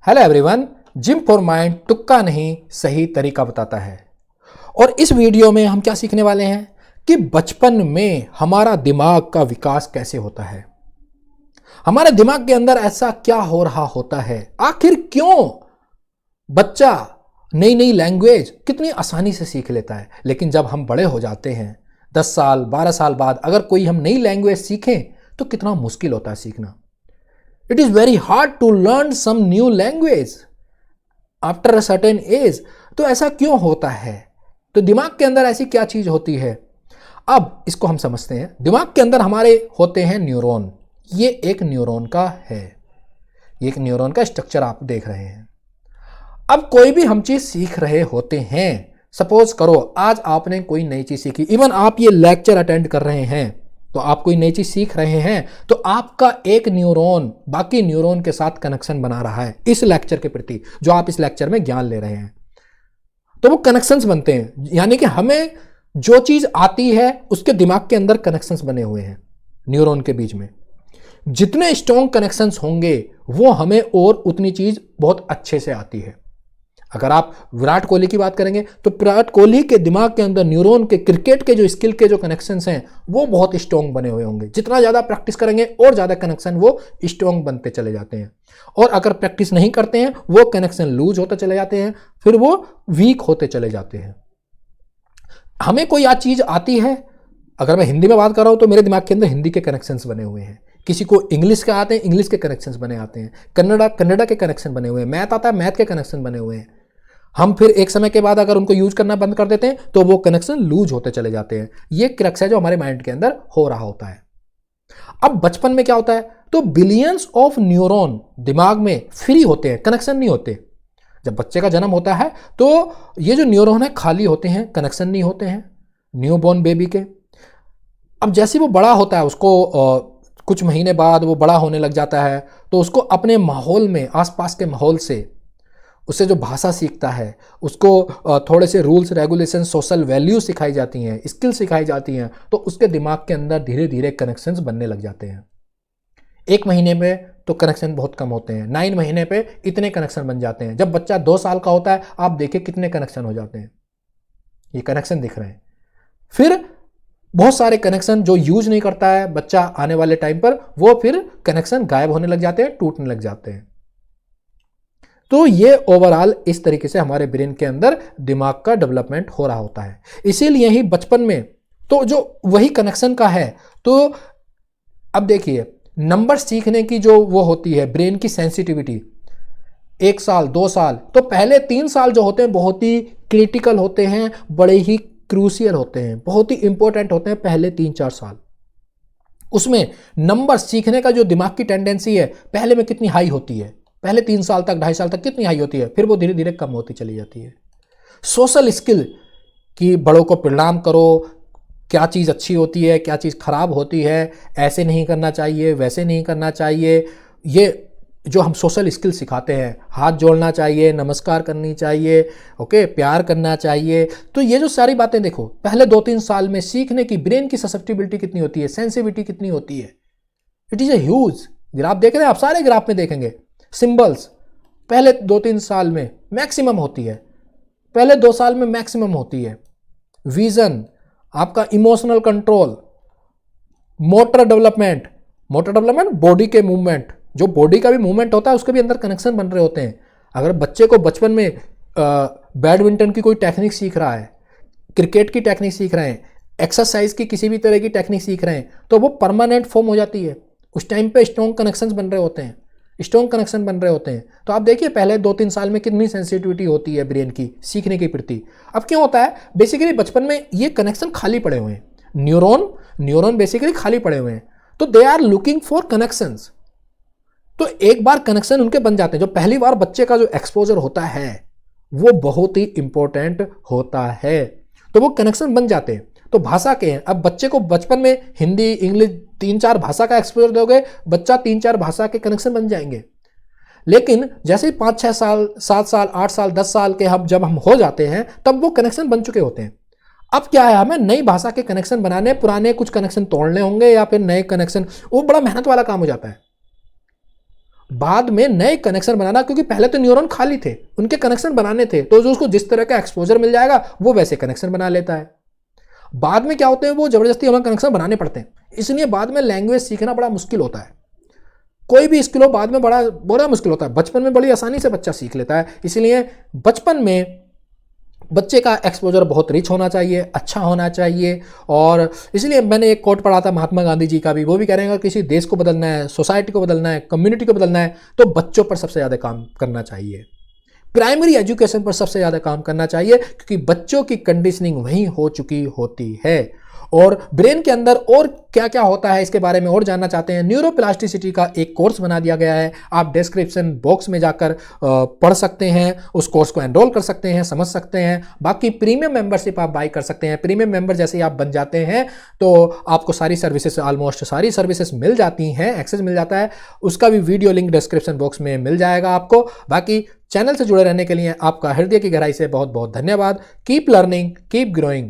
Hello everyone, gym for mind तुक्का नहीं सही तरीका बताता है। और इस वीडियो में हम क्या सीखने वाले हैं कि बचपन में हमारा दिमाग का विकास कैसे होता है। हमारे दिमाग के अंदर ऐसा क्या हो रहा होता है, आखिर क्यों बच्चा नई नई लैंग्वेज कितनी आसानी से सीख लेता है, लेकिन जब हम बड़े हो जाते हैं 10 साल 12 साल बाद अगर कोई हम नई लैंग्वेज सीखें तो कितना मुश्किल होता है सीखना। It is very hard to learn some new language after a certain age. तो ऐसा क्यों होता है, तो दिमाग के अंदर ऐसी क्या चीज होती है, अब इसको हम समझते हैं। दिमाग के अंदर हमारे होते हैं न्यूरॉन। ये एक न्यूरॉन का है, ये एक न्यूरॉन का स्ट्रक्चर आप देख रहे हैं। अब कोई भी हम चीज सीख रहे होते हैं, सपोज करो आज आपने कोई नई चीज सीखी, इवन आप ये लेक्चर अटेंड कर रहे हैं तो आप कोई नई चीज सीख रहे हैं, तो आपका एक न्यूरॉन बाकी न्यूरॉन के साथ कनेक्शन बना रहा है इस लेक्चर के प्रति, जो आप इस लेक्चर में ज्ञान ले रहे हैं। तो वो कनेक्शंस बनते हैं, यानी कि हमें जो चीज आती है उसके दिमाग के अंदर कनेक्शंस बने हुए हैं न्यूरॉन के बीच में। जितने स्ट्रॉन्ग कनेक्शंस होंगे वो हमें और उतनी चीज बहुत अच्छे से आती है। अगर आप विराट कोहली की बात करेंगे तो विराट कोहली के दिमाग के अंदर न्यूरॉन के क्रिकेट के जो स्किल के जो कनेक्शंस हैं वो बहुत स्ट्रॉन्ग बने हुए होंगे। जितना ज्यादा प्रैक्टिस करेंगे और ज्यादा कनेक्शन वो स्ट्रॉन्ग बनते चले जाते हैं, और अगर प्रैक्टिस नहीं करते हैं वो कनेक्शन लूज होते चले जाते हैं, फिर वो वीक होते चले जाते हैं। हमें कोई आज चीज आती है, अगर मैं हिंदी में बात कर रहा हूं तो मेरे दिमाग के अंदर हिंदी के कनेक्शंस बने हुए हैं। किसी को इंग्लिश के आते हैं, इंग्लिश के कनेक्शंस बने आते हैं। कन्नड़ा के कनेक्शन बने हुए हैं। मैथ आता है, मैथ के कनेक्शन बने हुए हैं। हम फिर एक समय के बाद अगर उनको यूज करना बंद कर देते हैं तो वो कनेक्शन लूज होते चले जाते हैं। ये क्रक्स है जो हमारे माइंड के अंदर हो रहा होता है। अब बचपन में क्या होता है, तो बिलियंस ऑफ न्यूरॉन दिमाग में फ्री होते हैं, कनेक्शन नहीं होते। जब बच्चे का जन्म होता है तो ये जो न्यूरॉन है खाली होते हैं, कनेक्शन नहीं होते हैं न्यू बॉर्न बेबी के। अब जैसे वो बड़ा होता है, उसको कुछ महीने बाद वो बड़ा होने लग जाता है, तो उसको अपने माहौल में, आसपास के माहौल से, उससे जो भाषा सीखता है, उसको थोड़े से रूल्स रेगुलेशन सोशल वैल्यू सिखाई जाती हैं, स्किल सिखाई जाती हैं, तो उसके दिमाग के अंदर धीरे धीरे कनेक्शंस बनने लग जाते हैं। 1 महीने में तो कनेक्शन बहुत कम होते हैं, 9 महीने पे इतने कनेक्शन बन जाते हैं। जब बच्चा 2 साल का होता है आप देखिए कितने कनेक्शन हो जाते हैं, ये कनेक्शन दिख रहे हैं। फिर बहुत सारे कनेक्शन जो यूज नहीं करता है बच्चा आने वाले टाइम पर, वो फिर कनेक्शन गायब होने लग जाते हैं, टूटने लग जाते हैं। तो ये ओवरऑल इस तरीके से हमारे ब्रेन के अंदर दिमाग का डेवलपमेंट हो रहा होता है। इसीलिए ही बचपन में तो जो वही कनेक्शन का है, तो अब देखिए नंबर सीखने की जो वो होती है ब्रेन की सेंसिटिविटी, 1 साल 2 साल, तो पहले 3 साल जो होते हैं बहुत ही क्रिटिकल होते हैं, बड़े ही क्रूशियल होते हैं, बहुत ही इंपॉर्टेंट होते हैं पहले 3-4 साल। उसमें नंबर सीखने का जो दिमाग की टेंडेंसी है पहले में कितनी हाई होती है, पहले 3 साल तक 2.5 साल तक कितनी हाई होती है, फिर वो धीरे धीरे कम होती चली जाती है। सोशल स्किल कि बड़ों को प्रणाम करो, क्या चीज़ अच्छी होती है क्या चीज़ खराब होती है, ऐसे नहीं करना चाहिए वैसे नहीं करना चाहिए, ये जो हम सोशल स्किल सिखाते हैं, हाथ जोड़ना चाहिए, नमस्कार करनी चाहिए, ओके, प्यार करना चाहिए, तो ये जो सारी बातें देखो पहले 2-3 साल में सीखने की ब्रेन की ससेप्टिबिलिटी कितनी होती है, सेंसिटिविटी कितनी होती है। It is a huge. Graph देख रहे हैं आप, सारे ग्राफ में देखेंगे सिंबल्स पहले 2-3 साल में मैक्सिमम होती है, पहले 2 साल में मैक्सिमम होती है। विजन, आपका emotional control, motor development body के मूवमेंट, जो बॉडी का भी मूवमेंट होता है उसके भी अंदर कनेक्शन बन रहे होते हैं। अगर बच्चे को बचपन में बैडमिंटन की कोई टेक्निक सीख रहा है, क्रिकेट की टेक्निक सीख रहे हैं, एक्सरसाइज की किसी भी तरह की टेक्निक सीख रहे हैं, तो वो परमानेंट फॉर्म हो जाती है। उस टाइम पे स्ट्रॉन्ग कनेक्शंस बन रहे होते हैं, स्ट्रॉन्ग कनेक्शन बन रहे होते हैं। तो आप देखिए पहले 2-3 साल में कितनी सेंसिटिविटी होती है ब्रेन की सीखने के प्रति। अब क्यों होता है, बेसिकली बचपन में ये कनेक्शन खाली पड़े हुए हैं, न्यूरॉन बेसिकली खाली पड़े हुए हैं, तो they are looking for connections. तो एक बार कनेक्शन उनके बन जाते हैं, जो पहली बार बच्चे का जो एक्सपोजर होता है वो बहुत ही इंपॉर्टेंट होता है, तो वो कनेक्शन बन जाते हैं। तो भाषा के हैं, अब बच्चे को बचपन में हिंदी इंग्लिश 3-4 भाषा का एक्सपोजर दोगे, बच्चा 3-4 भाषा के कनेक्शन बन जाएंगे। लेकिन जैसे 5-6 साल 7 साल 8 साल 10 साल के जब हम हो जाते हैं तब वो कनेक्शन बन चुके होते हैं। अब क्या है, हमें नई भाषा के कनेक्शन बनाने, पुराने कुछ कनेक्शन तोड़ने होंगे या फिर नए कनेक्शन, वो बड़ा मेहनत वाला काम हो जाता है। बाद में नए कनेक्शन बनाना, क्योंकि पहले तो न्यूरॉन खाली थे, उनके कनेक्शन बनाने थे, तो जो उसको जिस तरह का एक्सपोजर मिल जाएगा वो वैसे कनेक्शन बना लेता है। बाद में क्या होते हैं, वो जबरदस्ती हमें कनेक्शन बनाने पड़ते हैं, इसलिए बाद में लैंग्वेज सीखना बड़ा मुश्किल होता है। कोई भी स्किल हो बाद में बड़ा मुश्किल होता है, बचपन में बड़ी आसानी से बच्चा सीख लेता है। इसलिए बचपन में बच्चे का एक्सपोजर बहुत रिच होना चाहिए, अच्छा होना चाहिए। और इसलिए मैंने एक कोट पढ़ा था महात्मा गांधी जी का भी, वो भी कह रहे हैं किसी देश को बदलना है, सोसाइटी को बदलना है, कम्युनिटी को बदलना है, तो बच्चों पर सबसे ज़्यादा काम करना चाहिए, प्राइमरी एजुकेशन पर सबसे ज़्यादा काम करना चाहिए, क्योंकि बच्चों की कंडीशनिंग वहीं हो चुकी होती है। और ब्रेन के अंदर और क्या क्या होता है इसके बारे में और जानना चाहते हैं, न्यूरोप्लास्टिसिटी का एक कोर्स बना दिया गया है, आप डिस्क्रिप्शन बॉक्स में जाकर पढ़ सकते हैं, उस कोर्स को एनरोल कर सकते हैं, समझ सकते हैं। बाकी प्रीमियम मेंबरशिप आप बाई कर सकते हैं। प्रीमियम मेंबर जैसे ही आप बन जाते हैं तो आपको सारी सर्विसेज, ऑलमोस्ट सारी सर्विसेज मिल जाती हैं, एक्सेस मिल जाता है। उसका भी वीडियो लिंक डिस्क्रिप्शन बॉक्स में मिल जाएगा आपको। बाकी चैनल से जुड़े रहने के लिए आपका हृदय की गहराई से बहुत बहुत धन्यवाद। Keep learning, keep growing.